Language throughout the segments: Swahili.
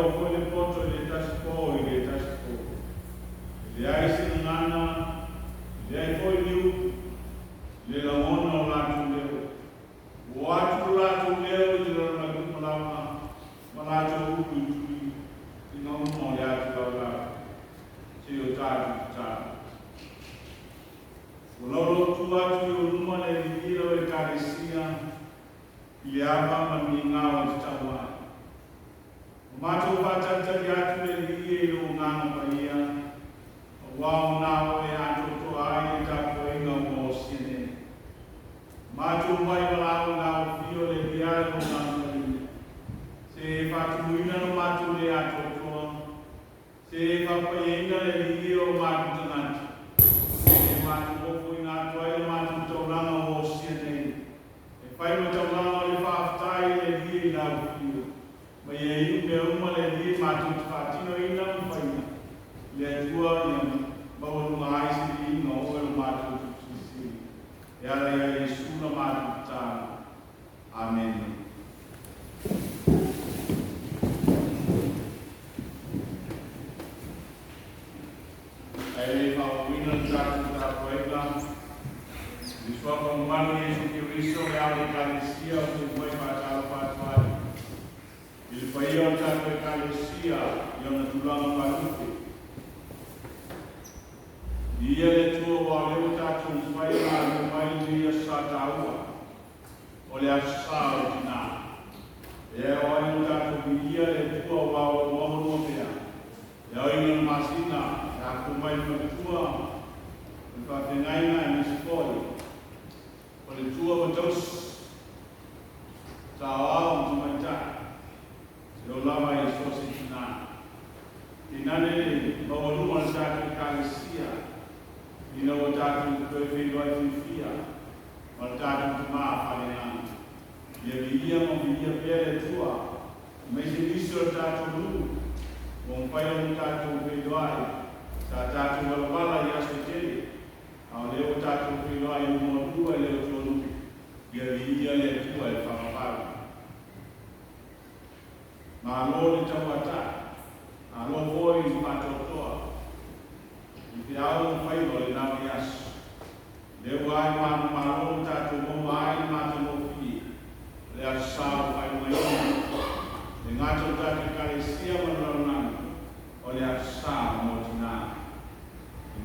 o foi le poto le taspo i le taspo. Le ai sinana, le ai foi liu, le la mona o latu leo. O atu latu leo i le la kumalauna, malatu uku i tui, i nomo le atu laula, si o tatu tatu. O lolo tu atu i o luma le lihira o e karesia, i le ama ma mi ngawa i tawa. O mātou whātantari atu e rie i o ngāna paia, o wao nāo e atoto ai e tapo e ngā mō sine. Mātou mai walau nāo fio le biai o ngāna paia. Se e whātumuina no mātou le atotoa, se e whapaienga le rie o mātou tanati. E mātou opo i ngā toa e mātou tauranga mō sine. E whai mo tauranga le whaafitai le rie i nāo fio. Mai e iu me uma le rie mātou whātino i nā mwhaina. Le atua i am mawaru mai si i ngā oe mātou tuksisi. E ala ia Jesu na mātou tāna. Amen. E whauina tātou tāpuega. Lisua pangumanu Jesu Kiriso e ale kālesia o te mwai mātalo pātuari. Il paia o tātou e kālesia i ona tulanga paruke. Ia le tua wa leo tātou mwai le mai lia sa tāua. O le asa o tina. E o ai o tātou ia le tua wa o mohono mea. E o ina masina e ako mai matua. E whawhengaina e nisipoi. O le tua o tos. Tāua o tumaitaka. E o lava e sosi tina. Tinane mawaruma le tātou kālesia. Ina o tātou koe whenua e whiwhia. Ma le tātou te maa whalenanga. Ia vihia mo vihia pere tua. Mai se viso o tātou lu. Mo mwhai o tātou whenua e. Sa tātou walawala i aso tele. A leo tātou whenua e mo rua e leo tonu. Ia vihia le tua e whamaparu. Ma alo le tawata, alo voi i matotoa. I te ao whailo le nawi asu. Leo ai manu maro tātou mo ai matu mo fi. Le asau ai mo iona. Le ngato tātou kālesia mo raunanga. O le asau mo tina. I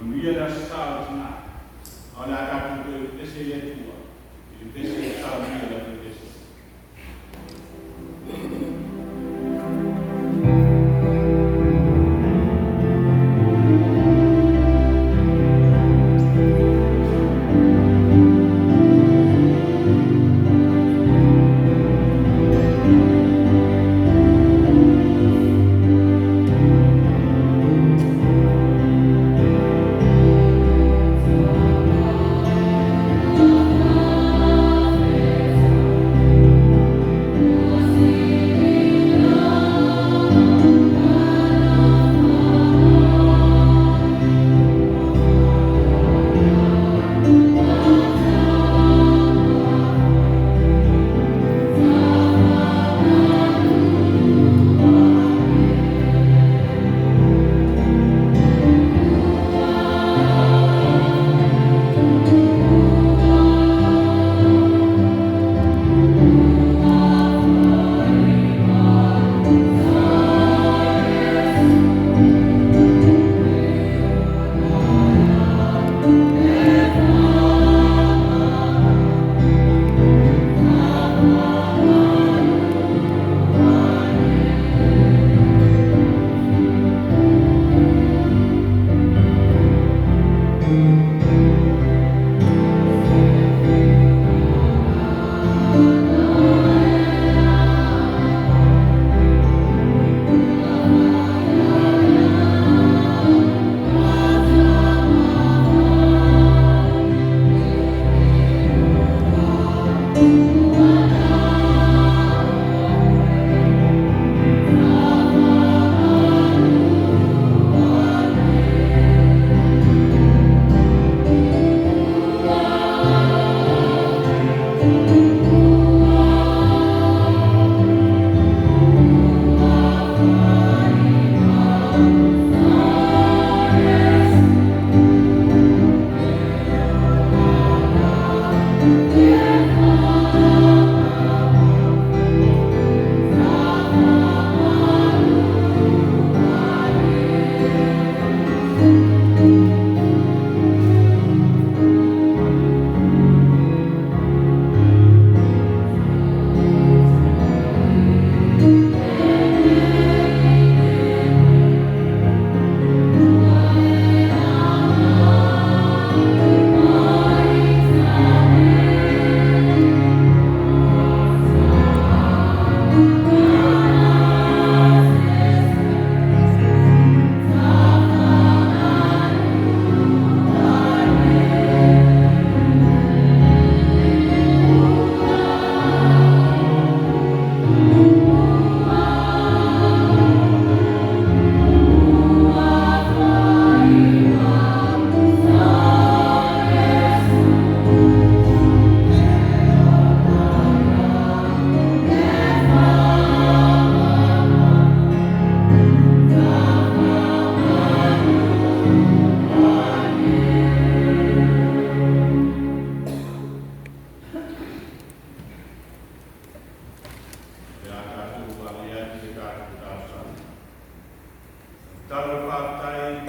talo whātai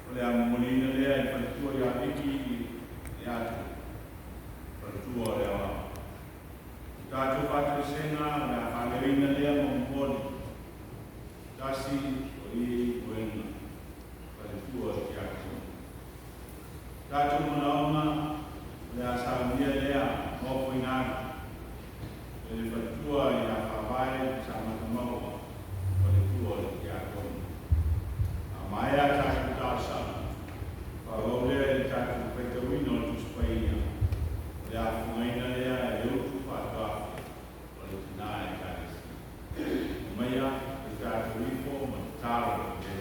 o le amolina lea I whalitua I a Viki I atu. Whalitua o le awa. Tātou whātai senga o le a whaleina lea mongponi. Tasi o I Buenga. Whalitua o ki atu. Tātou manaonga le a saunia lea mōko inana. Le whalitua I a whawai sa matamaua. Whalitua o ki atu. Mai a tātou tāsana, whao lea I tātou whaitawina o tuspaia, lea whungaina lea e utu whātuafi, o le tina e tātisi. Mai a tātou ifo ma tāra o te.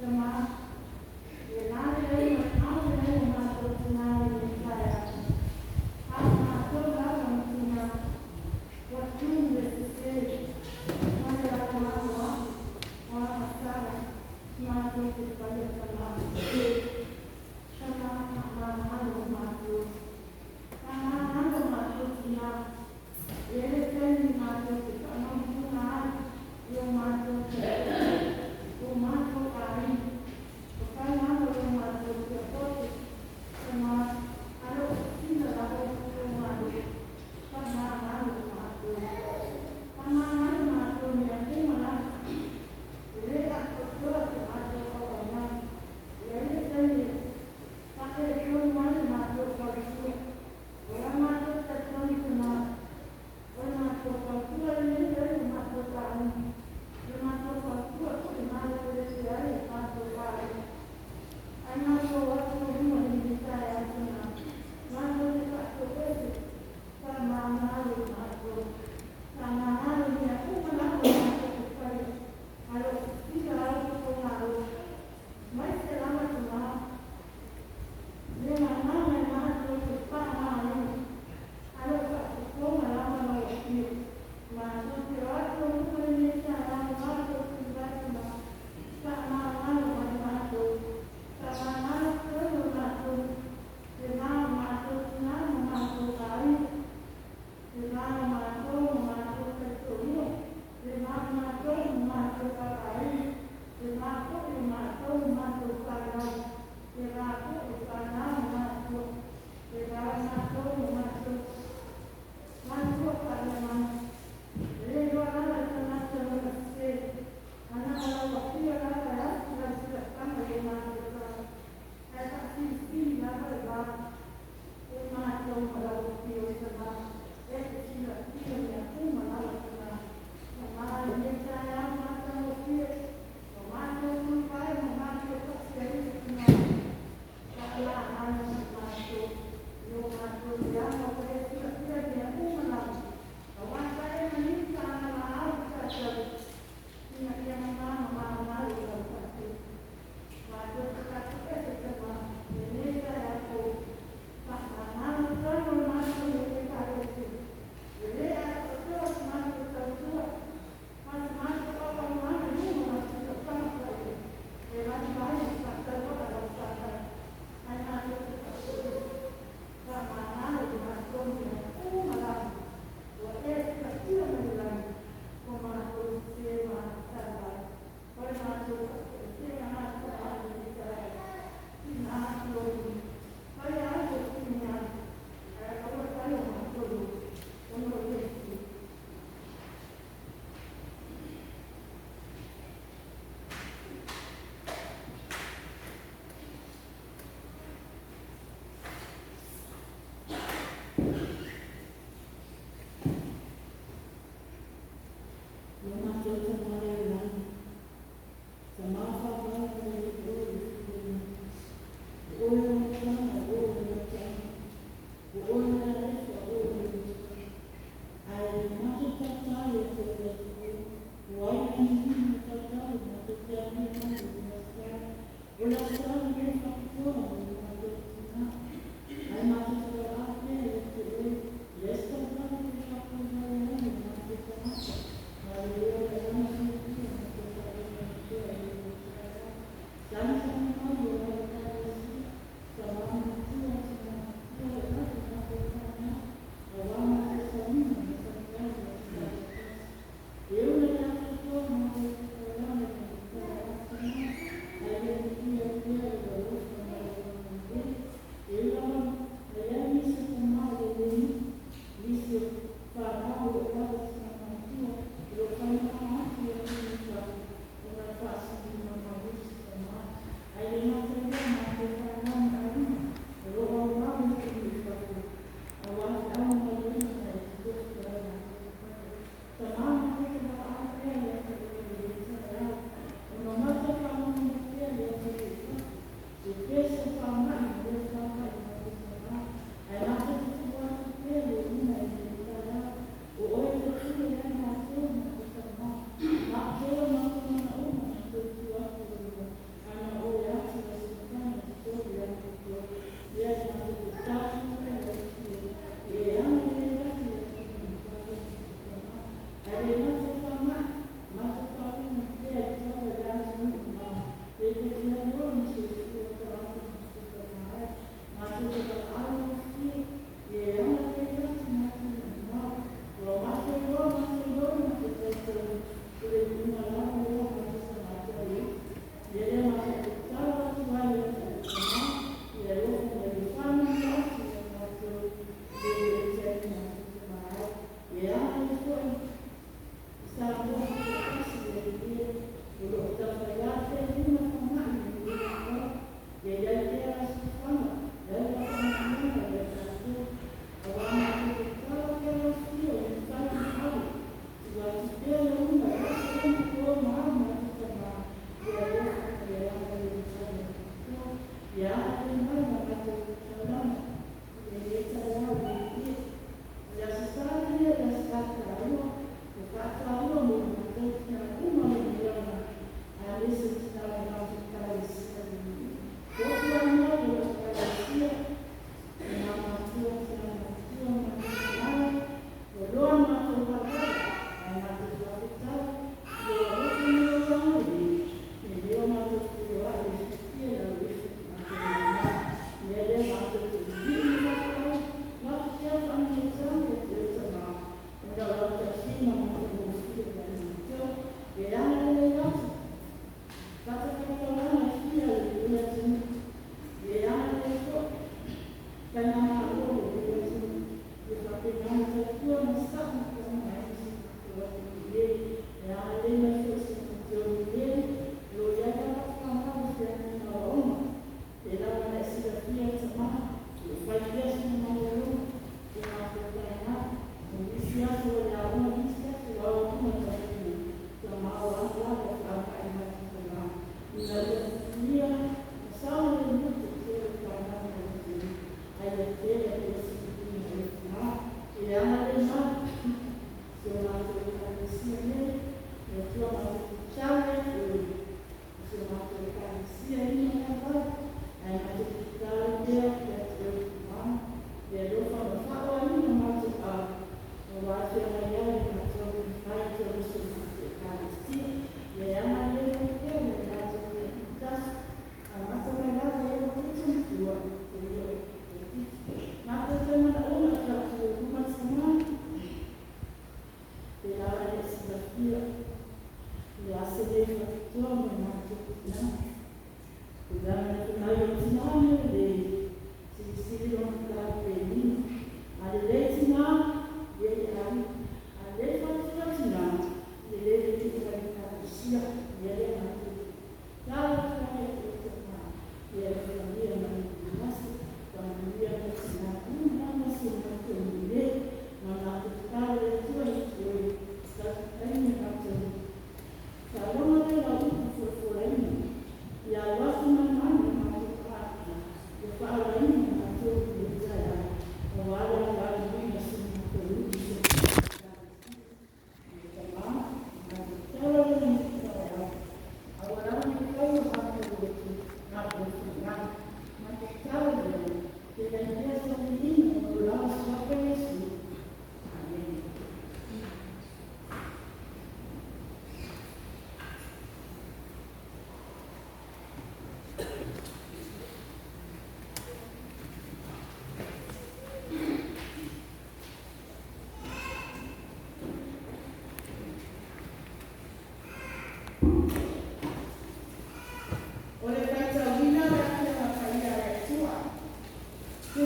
Sama Ya,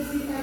Amen.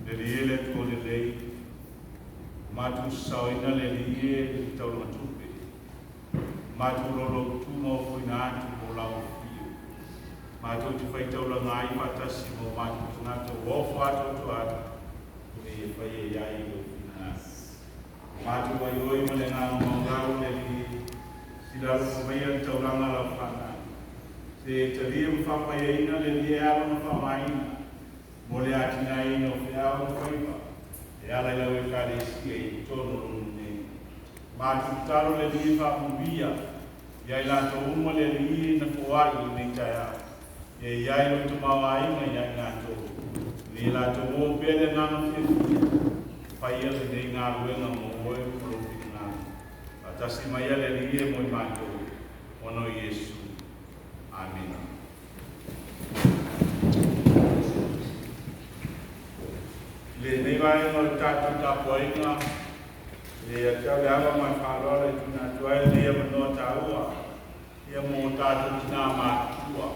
le liele ko le lei matu sauina le liele tau matupe matu lolo tumo fuina tu mo lau fio matu te fai tau la ngai patasi mo matu tunato wofo ato tu ato me fai e iai lo fina matu wa yoi mo le ngā maungau le li silaru kumaya tau langa la fana se te lia mwhapa e ina le lia ala na whamaina mo le atina ina o whia o whaipa e ala ilau e kare sia i tono rune matu taro le lia whapubia iai lato umo le lia na fuai ni taya e iai lo tu mawa inga iai ngato ni lato o pele ngana whia pai ele nei ngā ruenga mo oe profi ngā atasi mai ele lia mo i mato ono Yesu. Amin. Le nei vai no tatu ta poinga le atua le ava mai whalora i tuna tuai le ia manoa taua ia mo tatu tina mātua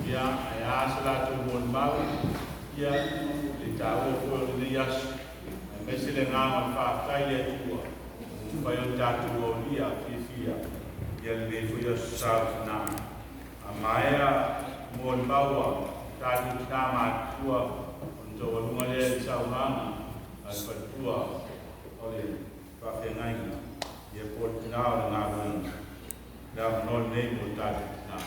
ia ai asala tu mon mau ia le taua fua le yasu mesi le ngā man whātai le tua pai o tatu o lia fifia ia le fuia susau tina Amaya mon bawa tadi nama tua untuk walunga le saunga al-fatua oleh pakaiannya ia pun kenal dengan dan non nei mutadi na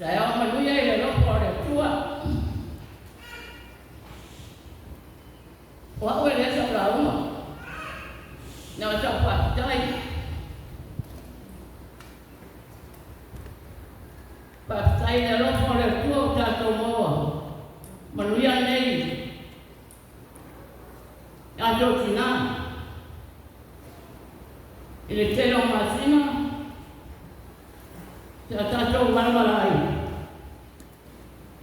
Saya manusia yang lopor tua. Wah, dia sebelah rumah. Nak cepat cai. Pas saya lopor tua jatuh bawah. Manusia ni jatuh Cina. Ini celok masina. Jatuh malai.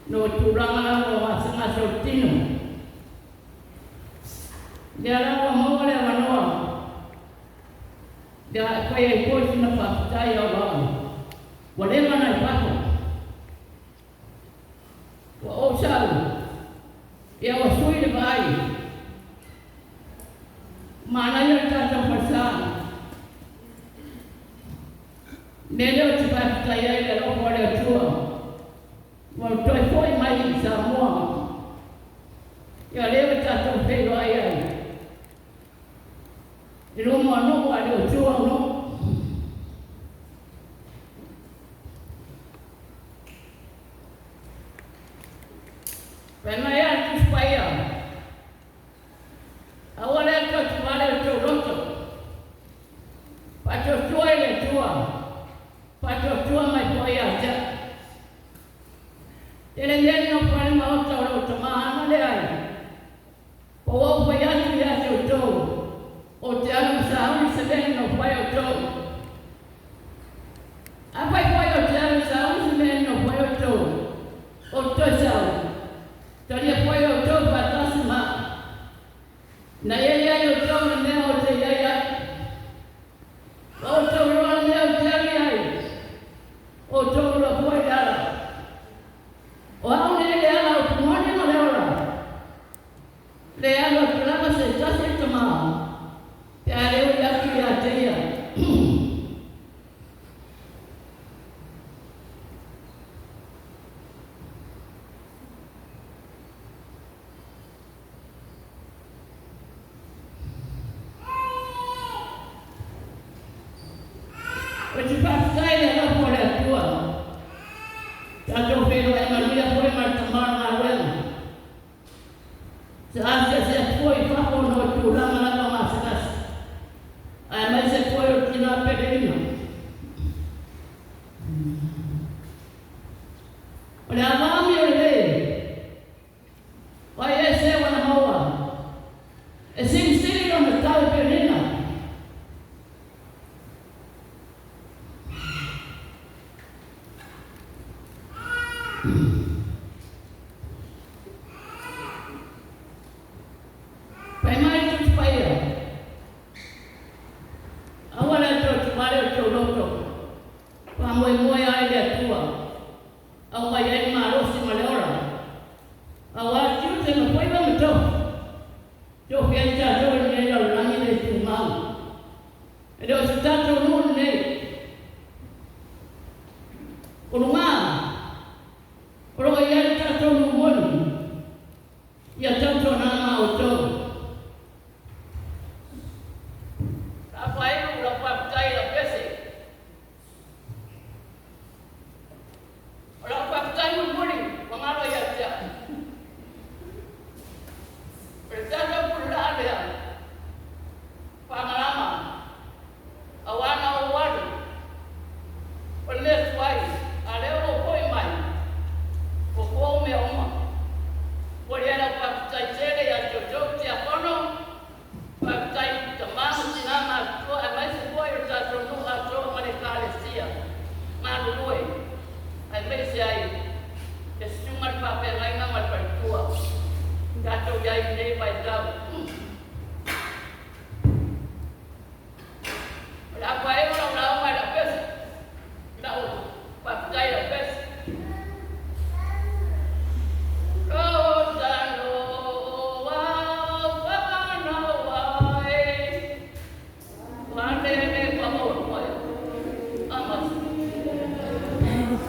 No turang la wa sanga sortino dia la mo le manoa dia kai ko sina pa tai o ba wale mana pa ko wa o sal ya wa sui le bai mana ya ta ta pasa nele o pa tai ya le o wale tua Waktu foi mai Samoa, ya lewat satu pelo ayah. Di rumah no ada jual no. Penayaan tu supaya awalnya tu supaya tu rotok. Patut jual le jual, patut jual mai supaya aja. Ele não pode mal estar tomando nada aí. O vai já se utou. O teatro saúde se vê não vai utou. A vai o teatro saúde se vê não vai utou. O teatro saúde. Tadi vai utou para cima. Na ele utou não é o teatro. O utou não é o teatro. O utou não vai dar. Orang ni dia lah, semua ni mana orang? Dia lah kelapa sejati cuma, dia udah kira dia. Berjumpa saya dengan orang tua. Satu film yang manusia boleh berteman awal. Seharusnya saya boleh fakir no turang mana masalah. Ayam saya boleh tidak pedenya. O le amami o le. O e se wana maua. E sing on the tau pionina. Pai mai tu paia. Awala tu mare tu loto. Pa moi ai le tua. Au mai ai marosi maleora. Awa tu te no poi ba mto. Yo fiesta yo ni lo langi le tu mau. Edo stato nun nei. Ulunga. Oro ia tato nun mon. Ia tato na auto. Apa itu berapa kali la pese? Berapa kali mun mengalo ya dia. Berjaga pula dia. Pengalaman. Awana awadu. Peles wai. Ale o koi mai. O ko me oma. Podia la pakta chele ya jojo tia kono. Pakta tamamu sinama ko amai se ko yo ta tro no atro mane kalesia. Malue. Ai me se ai. Esumar papel lai na mal pertua. Gato jai nei pai tau. Apa yang orang ada pes, tahu pakai ada pes. Kau dano wai, wande ne pamor wai, amas. Thank you.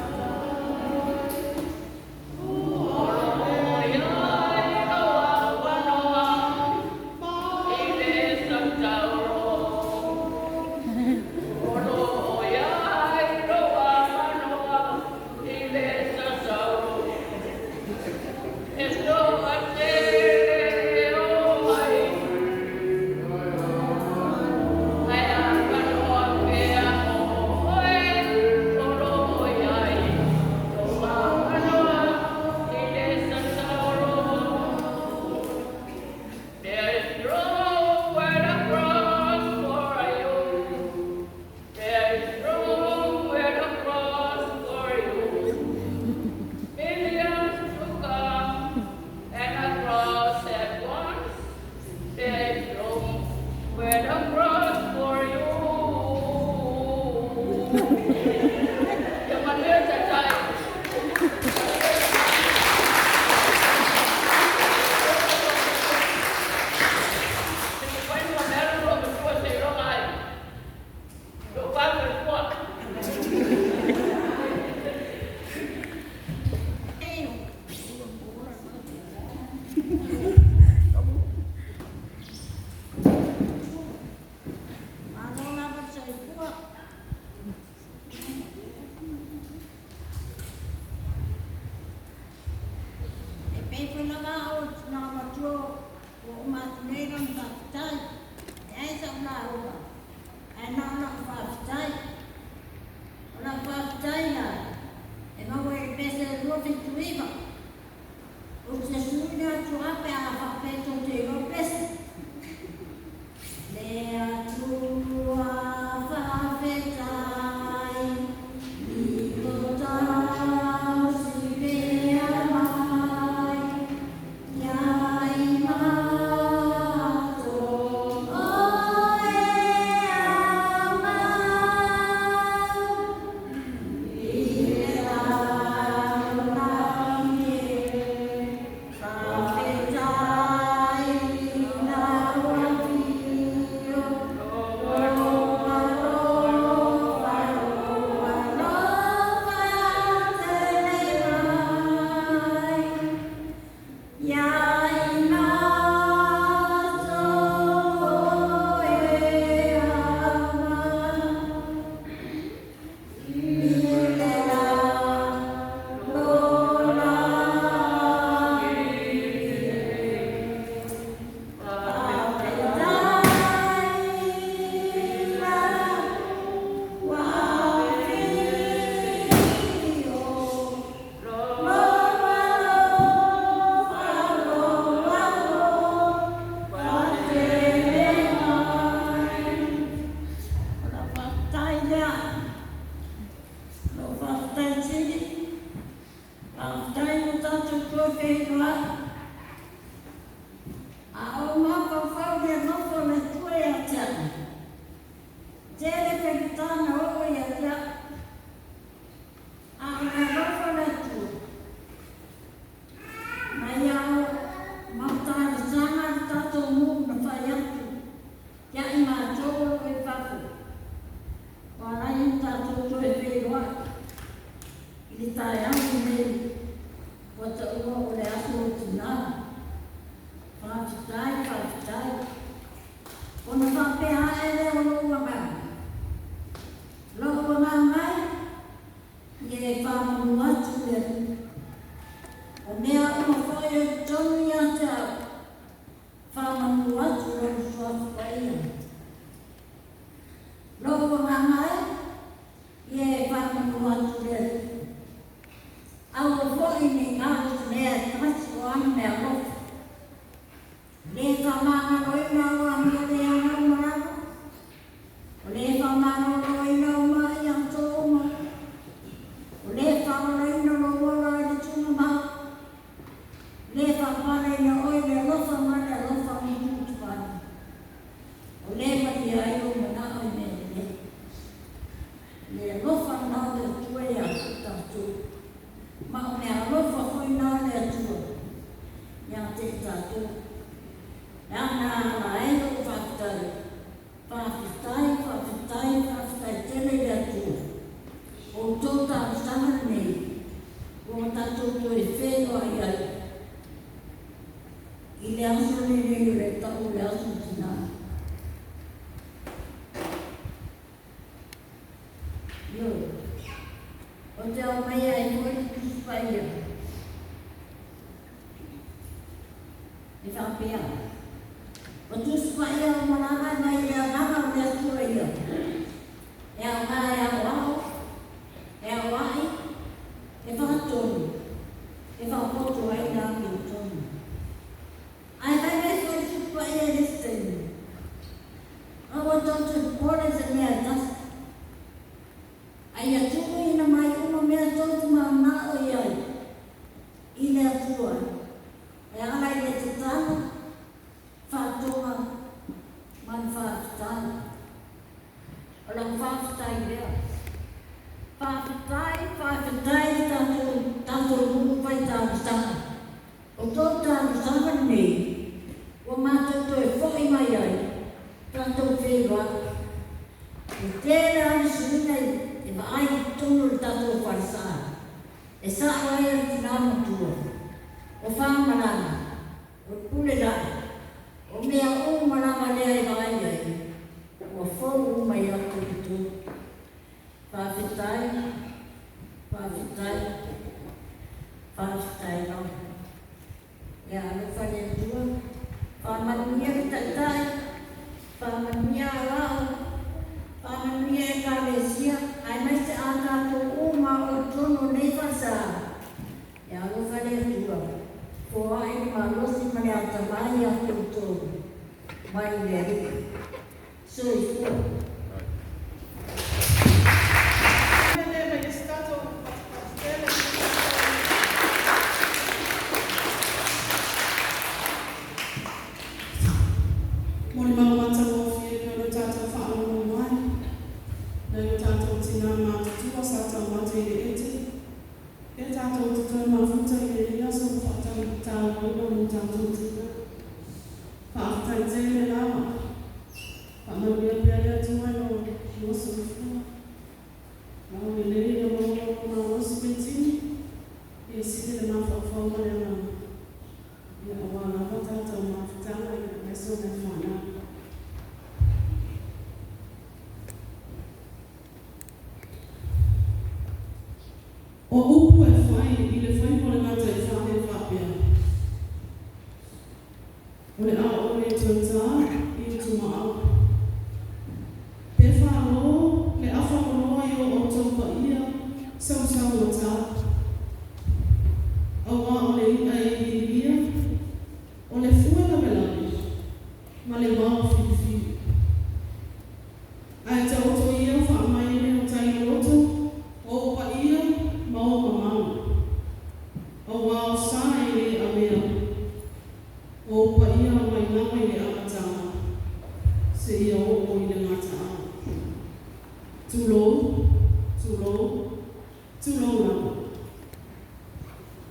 O wao sana ile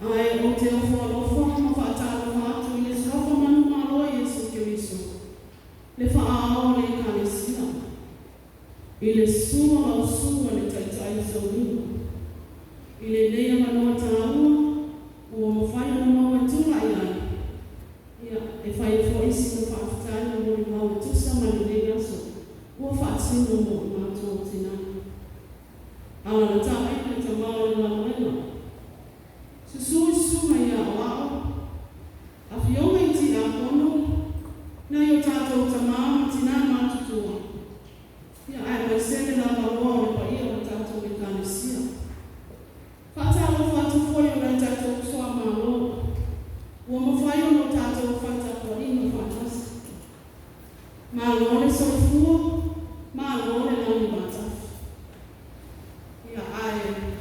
Ai o te ofo ma whaatalo whaatu i Yesu hapa manu malo Yesu Kiriso. Le whaao le kalesia. I le sua o sua le taitai sa ua. I le lea manoa tāua, ua mawhai o maua tūra i ai. Ia, e whai fo isi na whaafitai o mori maua tusa mani le aso. Ua whaatino mo mātua o tina. Ala na tā aika ta mao i la moena. Susui suma ia o ao. A fionga i ti a kono, na i o tātou ta maa tina mātutua. Ia ai mai sene la maroa o le pa ia o tātou i kānesia. Whatalo whatu foi o le tātou soa mālo. Ua mawhai o no tātou whatako ina whatasi. Mālo le soifua, mālo le nani mātafu. Ia ai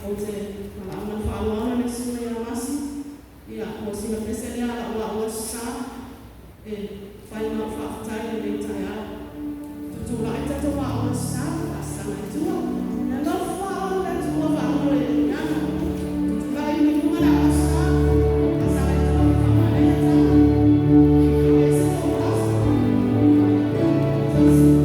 o te malama whaaloana le suna ia masi. Ia o sina pesele ala o la sa. E whai ngā whaafitai le tai ala. Tutura i tato wa o sa, a sana i tua. Na lo whao le tua wa o le iana. Tutura i mi kunga la o sa, a sana i tua i whamane i tana. E se o rasa. Tusi.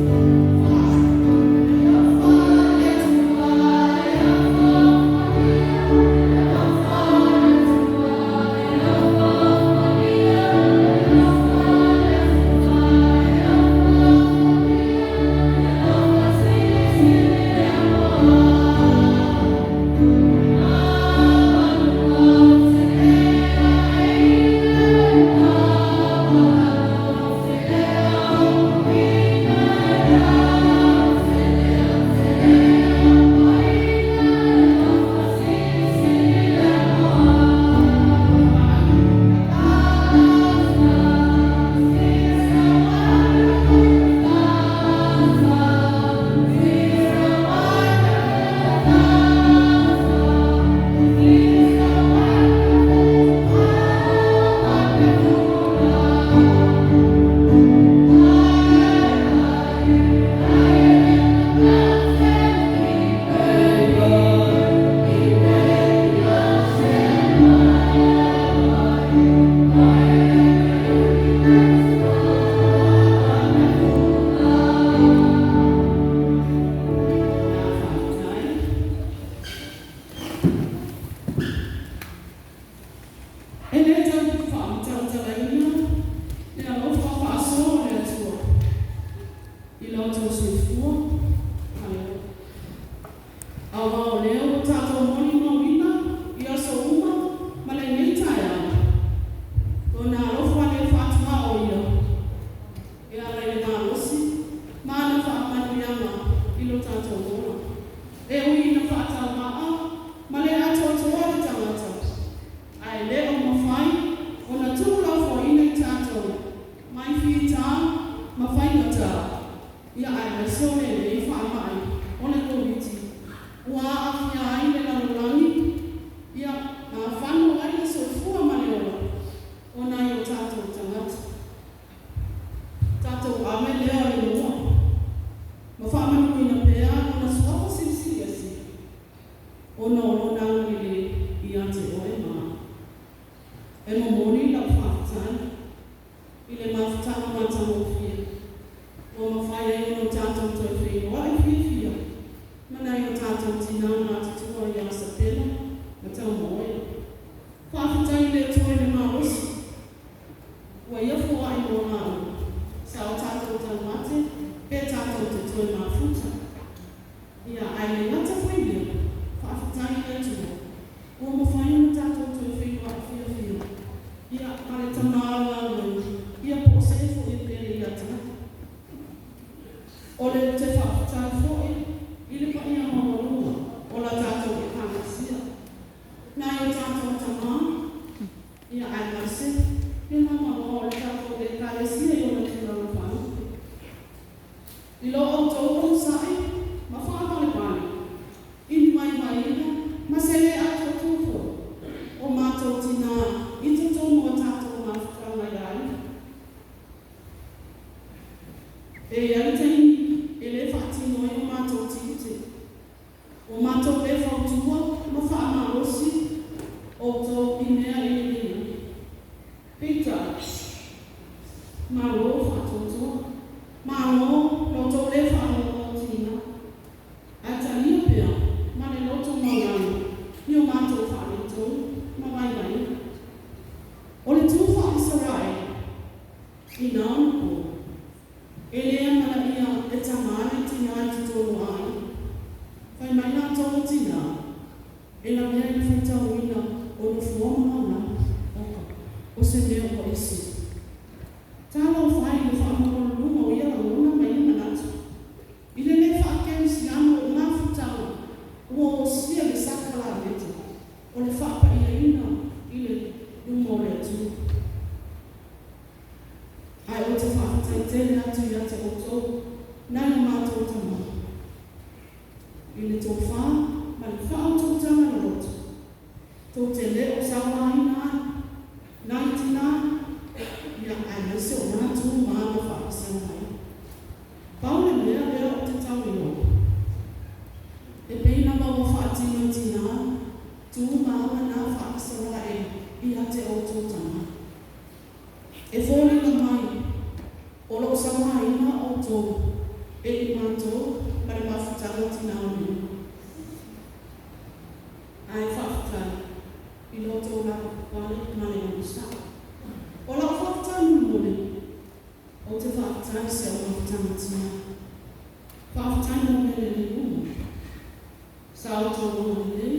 O matou e fautua, ma wha ama rosi, o tō i mea Tō te leo sawaina, naitina, ia ai se o nātu māma whakasawai. Paule mea mea o te tauino. E peina maua whaatina tina, tū māma nā whakasawai ia te o tōtana. E whōrina mai, o lo sawaina o tō, e i mātou, pare mawhutanga tina o ni. Ai whakatau. I loto la wale mane o sta. O la whakatau mune, o te whakatau se o whakatanga tina. Whakatau mune le umu. Sa o tō mune le,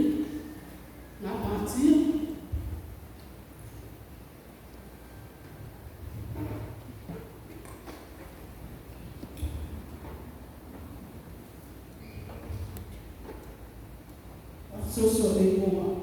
ngā pātia. Soso e koa.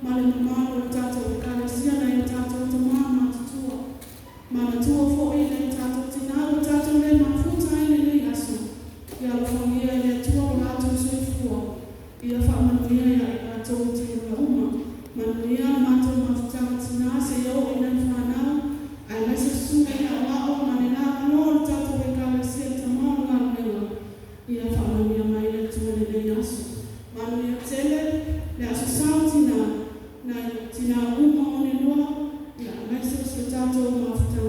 Male mama o tato ya maile tuone le yaso. Manu ya tele le aso sauti na tina uma onelua na maisi hospitato mafuta